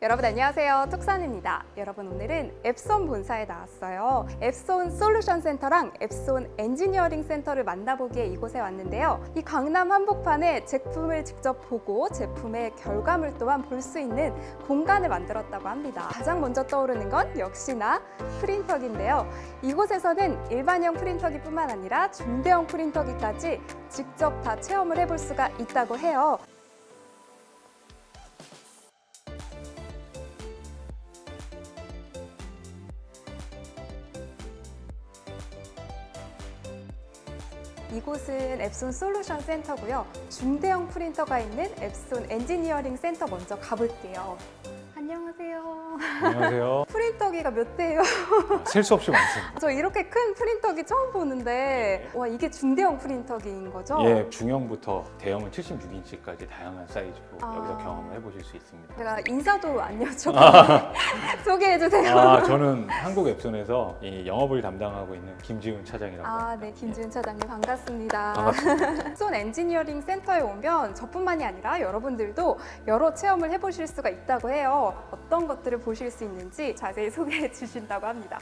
여러분 안녕하세요. 툭산입니다. 여러분 오늘은 앱손 본사에 나왔어요. 앱손 솔루션 센터랑 앱손 엔지니어링 센터를 만나보기에 이곳에 왔는데요. 이 강남 한복판에 제품을 직접 보고 제품의 결과물 또한 볼 수 있는 공간을 만들었다고 합니다. 가장 먼저 떠오르는 건 역시나 프린터기인데요. 이곳에서는 일반형 프린터기 뿐만 아니라 중대형 프린터기까지 직접 다 체험을 해볼 수가 있다고 해요. 이곳은 앱손 솔루션 센터고요. 중대형 프린터가 있는 앱손 엔지니어링 센터 먼저 가볼게요. 안녕하세요. 안녕하세요. 프린터기가 몇 대예요? 셀 수 없이 많습니다. 저 이렇게 큰 프린터기 처음 보는데 와 이게 중대형 프린터기인 거죠? 예, 중형부터 대형은 76인치까지 다양한 사이즈로 아. 여기서 경험을 해보실 수 있습니다. 제가 인사도 안 여쭤봤는데 소개해주세요. 저는 한국 앱손에서 이 영업을 담당하고 있는 김지훈 차장이라고 합니다. 네, 김지은 차장님 반갑습니다. 반갑습니다. 앱손 엔지니어링 센터에 오면 저뿐만이 아니라 여러분들도 여러 체험을 해보실 수가 있다고 해요. 어떤 것들을 보실 수 있는지 자세히 소개해 주신다고 합니다.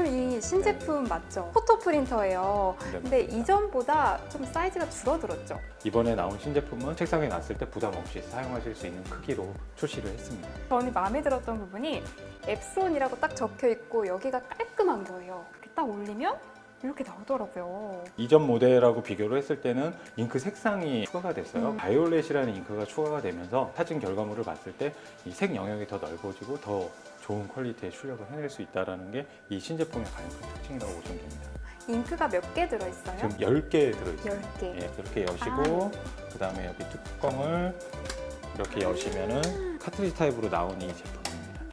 이 신제품 맞죠? 포토 프린터예요. 네. 근데 이전보다 좀 사이즈가 줄어들었죠? 이번에 나온 신제품은 책상에 놨을 때 부담 없이 사용하실 수 있는 크기로 출시를 했습니다. 저는 마음에 들었던 부분이 앱손이라고 딱 적혀 있고 여기가 깔끔한 거예요. 이렇게 딱 올리면 이렇게 나오더라고요. 이전 모델하고 비교를 했을 때는 잉크 색상이 추가가 됐어요. 바이올렛이라는 잉크가 추가가 되면서 사진 결과물을 봤을 때 이 색 영역이 더 넓어지고 더 좋은 퀄리티의 출력을 해낼 수 있다는 게 이 신제품의 가장 큰 특징이라고 보시면 됩니다. 잉크가 몇 개 들어있어요? 지금 10개 들어있어요. 10개. 예, 이렇게 여시고 그 다음에 여기 뚜껑을 이렇게 여시면은 카트리지 타입으로 나온 이 제품입니다.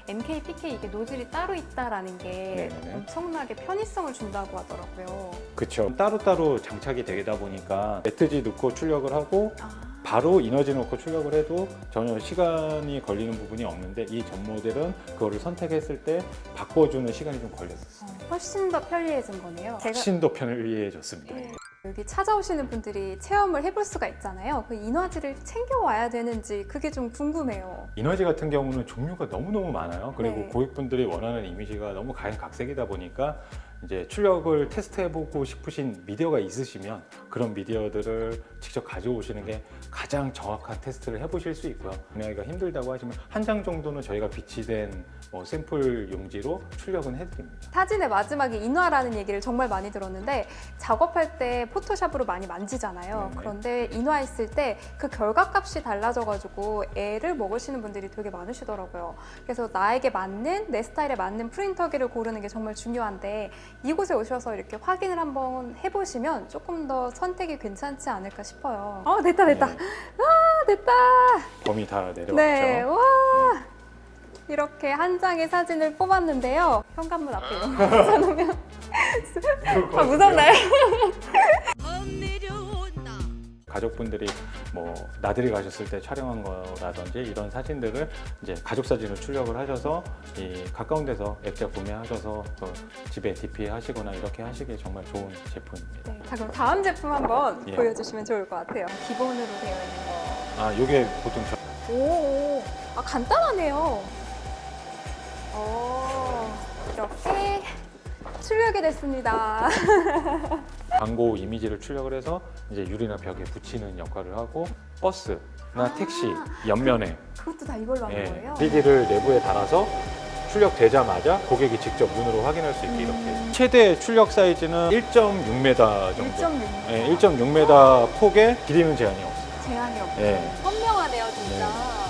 MK, PK 이게 노즐이 따로 있다라는 게 네네네. 엄청나게 편의성을 준다고 하더라고요. 그렇죠. 따로따로 장착이 되다 보니까 매트지 넣고 출력을 하고 아, 바로 이너지 넣고 출력을 해도 전혀 시간이 걸리는 부분이 없는데 이 전 모델은 그거를 선택했을 때 바꿔주는 시간이 좀 걸렸었어요. 훨씬 더 편리해진 거네요. 훨씬 더 편리해졌습니다. 네. 여기 찾아오시는 분들이 체험을 해볼 수가 있잖아요. 그 인화지를 챙겨와야 되는지 그게 좀 궁금해요. 이너지 같은 경우는 종류가 너무너무 많아요. 그리고 네. 고객분들이 원하는 이미지가 너무 각색이다 보니까 이제 출력을 테스트해보고 싶으신 미디어가 있으시면 그런 미디어들을 직접 가져오시는 게 가장 정확한 테스트를 해보실 수 있고요. 구매하기가 힘들다고 하시면 한 장 정도는 저희가 비치된 샘플 용지로 출력은 해드립니다. 사진의 마지막에 인화라는 얘기를 정말 많이 들었는데 작업할 때 포토샵으로 많이 만지잖아요. 네네. 그런데 인화했을 때 그 결과값이 달라져가지고 애를 먹으시는 분들이 되게 많으시더라고요. 그래서 나에게 맞는, 내 스타일에 맞는 프린터기를 고르는 게 정말 중요한데 이곳에 오셔서 이렇게 확인을 한번 해보시면 조금 더 선택이 괜찮지 않을까 싶어요. 됐다. 네. 됐다. 범위 다 내려왔죠. 네, 와. 이렇게 한 장의 사진을 뽑았는데요. 현관문 앞에 이런 거 붙여놓으면 무섭나요? 가족분들이 나들이 가셨을 때 촬영한 거라든지 이런 사진들을 이제 가족 사진으로 출력을 하셔서 이 가까운 데서 액자 구매하셔서 또 집에 DP 하시거나 이렇게 하시기에 정말 좋은 제품입니다. 네, 그럼 다음 제품 한번 예. 보여주시면 좋을 것 같아요. 기본으로 되어 있는 요게 보통 거. 오, 간단하네요. 이렇게 출력이 됐습니다. 광고 이미지를 출력을 해서 이제 유리나 벽에 붙이는 역할을 하고 버스나 택시 옆면에 그것도 다 이걸로 하는 거예요? LED를 내부에 달아서 출력되자마자 고객이 직접 눈으로 확인할 수 있게 이렇게 최대 출력 사이즈는 1.6m 정도 1.6m. 1.6m 폭에 길이는 제한이 없어요. 제한이 없고 네. 선명하네요 진짜.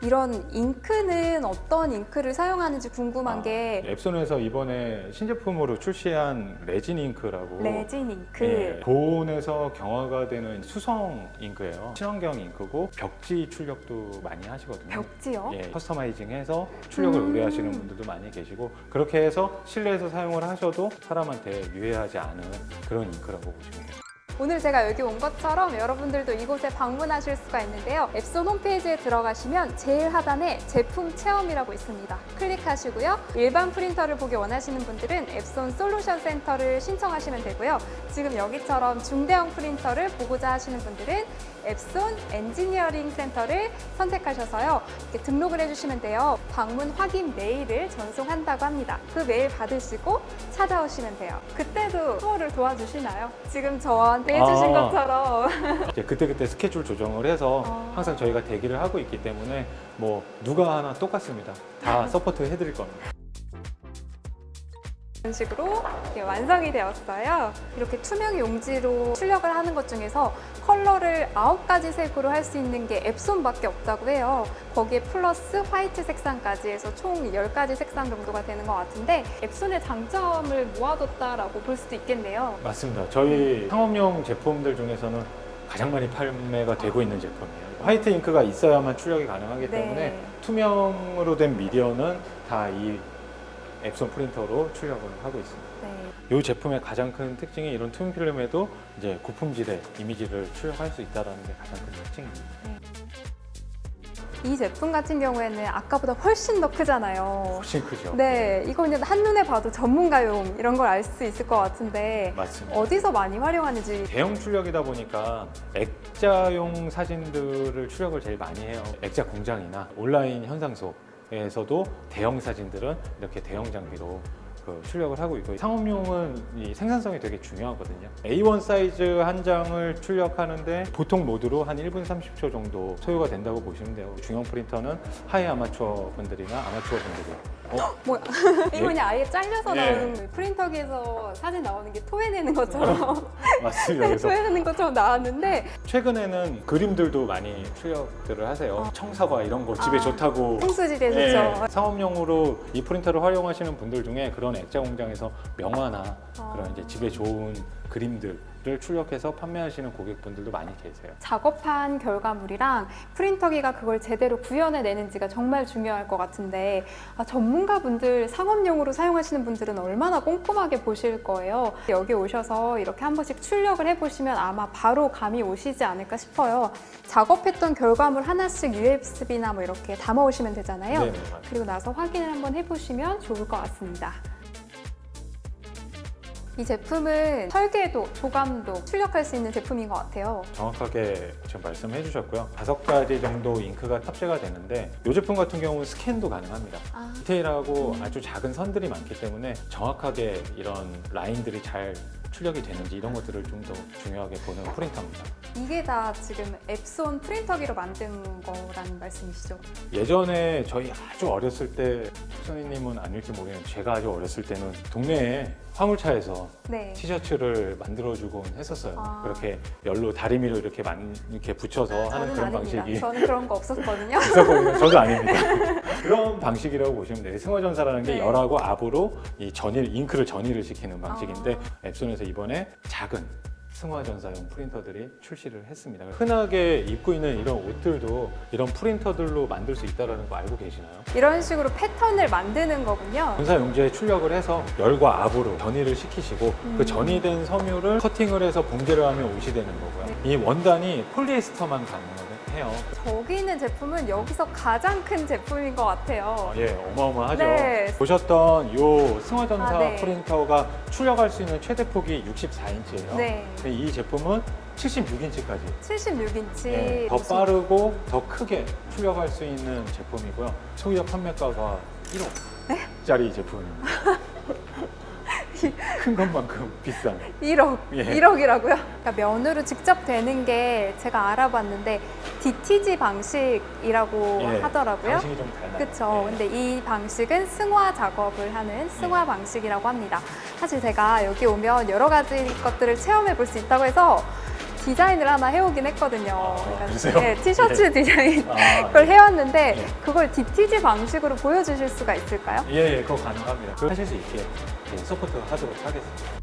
이런 잉크는 어떤 잉크를 사용하는지 궁금한 게 앱손에서 이번에 신제품으로 출시한 레진 잉크라고 레진 잉크. 예, 고온에서 경화가 되는 수성 잉크예요. 친환경 잉크고 벽지 출력도 많이 하시거든요. 벽지요? 예, 커스터마이징해서 출력을 의뢰하시는 분들도 많이 계시고 그렇게 해서 실내에서 사용을 하셔도 사람한테 유해하지 않은 그런 잉크라고 보시면 됩니다. 오늘 제가 여기 온 것처럼 여러분들도 이곳에 방문하실 수가 있는데요. 앱손 홈페이지에 들어가시면 제일 하단에 제품 체험이라고 있습니다. 클릭하시고요. 일반 프린터를 보기 원하시는 분들은 앱손 솔루션 센터를 신청하시면 되고요. 지금 여기처럼 중대형 프린터를 보고자 하시는 분들은 앱손 엔지니어링 센터를 선택하셔서요. 이렇게 등록을 해주시면 돼요. 방문 확인 메일을 전송한다고 합니다. 그 메일 받으시고 찾아오시면 돼요. 그때도 투어를 도와주시나요? 지금 저한테 해주신 아. 것처럼. 이제 그때그때 스케줄 조정을 해서 항상 저희가 대기를 하고 있기 때문에 뭐 누가 하나 똑같습니다. 다 서포트 해드릴 겁니다. 이런 식으로 이렇게 완성이 되었어요. 이렇게 투명 용지로 출력을 하는 것 중에서 컬러를 9가지 색으로 할 수 있는 게 앱손밖에 없다고 해요. 거기에 플러스 화이트 색상까지 해서 총 10가지 색상 정도가 되는 것 같은데 앱손의 장점을 모아뒀다라고 볼 수도 있겠네요. 맞습니다. 저희 상업용 제품들 중에서는 가장 많이 판매가 되고 있는 제품이에요. 화이트 잉크가 있어야만 출력이 가능하기 때문에 네. 투명으로 된 미디어는 다 이 앱손 프린터로 출력을 하고 있습니다. 네. 이 제품의 가장 큰 특징이 이런 투명 필름에도 이제 고품질의 이미지를 출력할 수 있다는 게 가장 큰 특징입니다. 이 제품 같은 경우에는 아까보다 훨씬 더 크잖아요. 훨씬 크죠? 네, 이거 그냥 한눈에 봐도 전문가용 이런 걸 알 수 있을 것 같은데 맞습니다. 어디서 많이 활용하는지. 대형 출력이다 보니까 액자용 사진들을 출력을 제일 많이 해요. 액자 공장이나 온라인 현상소에서도 대형 사진들은 이렇게 대형 장비로 출력을 하고 있고, 상업용은 이 생산성이 되게 중요하거든요. A1 사이즈 한 장을 출력하는데 보통 모드로 한 1분 30초 정도 소요가 된다고 보시면 돼요. 중형 프린터는 하이 아마추어 분들이나 아마추어 분들이 뭐야? 이거 그냥 아예 잘려서 예. 나오는 거예요. 프린터기에서 사진 나오는 게 토해내는 것처럼 맞습니다. 그래서 토해내는 것처럼 나왔는데 최근에는 그림들도 많이 출력들을 하세요. 청사과 이런 거 집에 좋다고. 성수지대 예, 좋죠. 상업용으로 이 프린터를 활용하시는 분들 중에 그런 액자 공장에서 명화나 그런 이제 집에 좋은 그림들을 출력해서 판매하시는 고객분들도 많이 계세요. 작업한 결과물이랑 프린터기가 그걸 제대로 구현해내는지가 정말 중요할 것 같은데 전문가분들, 상업용으로 사용하시는 분들은 얼마나 꼼꼼하게 보실 거예요. 여기 오셔서 이렇게 한 번씩 출력을 해보시면 아마 바로 감이 오시지 않을까 싶어요. 작업했던 결과물 하나씩 USB나 뭐 이렇게 담아오시면 되잖아요. 네네, 맞아요. 그리고 나서 확인을 한번 해보시면 좋을 것 같습니다. 이 제품은 설계도, 조감도 출력할 수 있는 제품인 것 같아요. 정확하게 지금 말씀해 주셨고요. 5가지 정도 잉크가 탑재가 되는데 이 제품 같은 경우는 스캔도 가능합니다. 디테일하고 아주 작은 선들이 많기 때문에 정확하게 이런 라인들이 잘 출력이 되는지 이런 것들을 좀 더 중요하게 보는 프린터입니다. 이게 다 지금 앱손 프린터기로 만든 거라는 말씀이시죠? 예전에 저희 아주 어렸을 때, 선생님은 아닐지 모르겠는데 제가 아주 어렸을 때는 동네에 화물차에서 네. 티셔츠를 만들어주곤 했었어요. 아. 그렇게 열로 다리미로 이렇게 붙여서 하는 저는 그런 아닙니다. 방식이 저는 그런 거 없었거든요. 있었거든요. 저도 아닙니다. 그런 방식이라고 보시면 돼요. 승화전사라는 게 네. 열하고 압으로 이 잉크를 전이를 시키는 방식인데 앱손에서 이번에 작은 승화전사용 프린터들이 출시를 했습니다. 흔하게 입고 있는 이런 옷들도 이런 프린터들로 만들 수 있다는 거 알고 계시나요? 이런 식으로 패턴을 만드는 거군요. 전사 용지에 출력을 해서 열과 압으로 전이를 시키시고 그 전이된 섬유를 커팅을 해서 붕대를 하면 옷이 되는 거고요. 이 원단이 폴리에스터만 가능해요. 저기 있는 제품은 여기서 가장 큰 제품인 것 같아요. 예, 어마어마하죠. 네. 보셨던 이 승화전사 네. 프린터가 출력할 수 있는 최대 폭이 64인치예요. 네. 이 제품은 76인치까지 76인치. 더 빠르고 더 크게 출력할 수 있는 제품이고요. 소비자 판매가가 1억짜리 제품입니다. 큰 것만큼 비싼. 1억, 예. 1억이라고요? 그러니까 면으로 직접 되는 게 제가 알아봤는데 DTG 방식이라고 예, 하더라고요. 방식이 좀 달라요. 그렇죠. 예. 근데 이 방식은 승화 작업을 하는 승화 방식이라고 합니다. 사실 제가 여기 오면 여러 가지 것들을 체험해 볼 수 있다고 해서 디자인을 하나 해오긴 했거든요. 그러세요? 네, 티셔츠 디자인 아, 그걸 해왔는데 예. 그걸 DTG 방식으로 보여주실 수가 있을까요? 예, 그거 가능합니다. 그거 하실 수 있게 서포트 하도록 하겠습니다.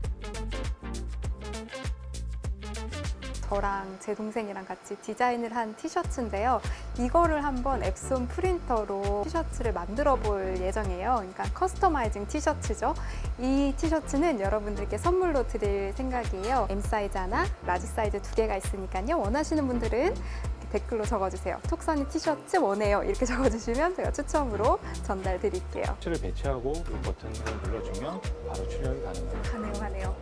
저랑 제 동생이랑 같이 디자인을 한 티셔츠인데요. 이거를 한번 앱손 프린터로 티셔츠를 만들어 볼 예정이에요. 그러니까 커스터마이징 티셔츠죠. 이 티셔츠는 여러분들께 선물로 드릴 생각이에요. M 사이즈 하나, 라지 사이즈 2개가 있으니까요. 원하시는 분들은 이렇게 댓글로 적어주세요. 톡선이 티셔츠 원해요. 이렇게 적어주시면 제가 추첨으로 전달 드릴게요. 티를 배치하고 이 버튼을 눌러주면 바로 출력이 가능합니다. 가네요.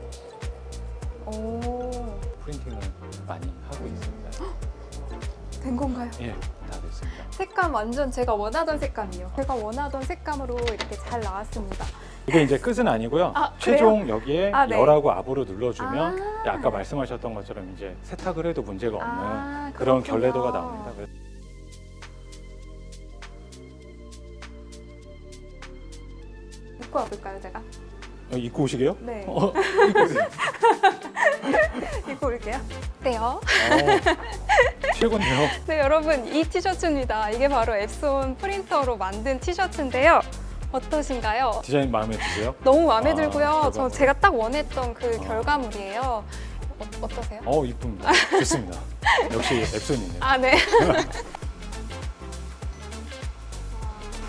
오. 프린팅을 많이 하고 있습니다. 된 건가요? 예, 다 됐습니다. 색감 완전 제가 원하던 색감이요. 제가 원하던 색감으로 이렇게 잘 나왔습니다. 이게 이제 끝은 아니고요. 아, 최종 여기에 아, 네. 열하고 압으로 눌러주면 아. 아까 말씀하셨던 것처럼 이제 세탁을 해도 문제가 없는 아, 그런 그렇군요. 결례도가 나옵니다. 입고 와볼까요, 제가? 입고 오시게요? 네. 입고 오세요. 입고 올게요. 네요. 최고네요. 네, 여러분 이 티셔츠입니다. 이게 바로 앱손 프린터로 만든 티셔츠인데요. 어떠신가요? 디자인 마음에 드세요? 너무 마음에 아, 들고요. 저 결과물. 제가 딱 원했던 그 아. 결과물이에요. 어떠세요? 이쁩니다. 좋습니다. 역시 앱손이네요. 아, 네.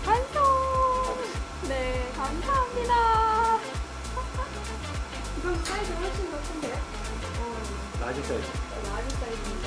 완성! 네, 감사합니다. 이건 사이즈 훨씬 더 큰데요? 라지 사이즈. 라지 사이즈입니다.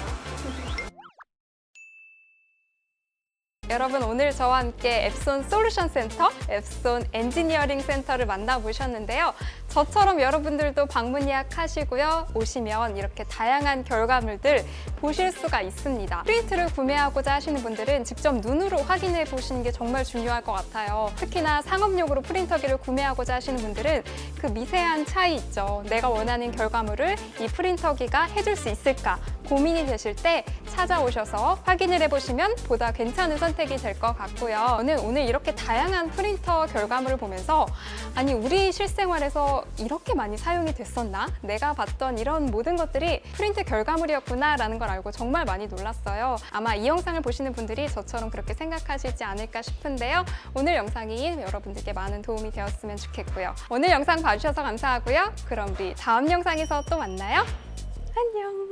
여러분 오늘 저와 함께 앱손 솔루션 센터, 앱손 엔지니어링 센터를 만나보셨는데요. 저처럼 여러분들도 방문 예약하시고요. 오시면 이렇게 다양한 결과물들 보실 수가 있습니다. 프린트를 구매하고자 하시는 분들은 직접 눈으로 확인해 보시는 게 정말 중요할 것 같아요. 특히나 상업용으로 프린터기를 구매하고자 하시는 분들은 그 미세한 차이 있죠. 내가 원하는 결과물을 이 프린터기가 해줄 수 있을까 고민이 되실 때 찾아오셔서 확인을 해보시면 보다 괜찮은 선택이 될 것 같고요. 저는 오늘 이렇게 다양한 프린터 결과물을 보면서 아니 우리 실생활에서 이렇게 많이 사용이 됐었나? 내가 봤던 이런 모든 것들이 프린트 결과물이었구나 라는 걸 알고 정말 많이 놀랐어요. 아마 이 영상을 보시는 분들이 저처럼 그렇게 생각하시지 않을까 싶은데요. 오늘 영상이 여러분들께 많은 도움이 되었으면 좋겠고요. 오늘 영상 봐주셔서 감사하고요. 그럼 우리 다음 영상에서 또 만나요. 안녕.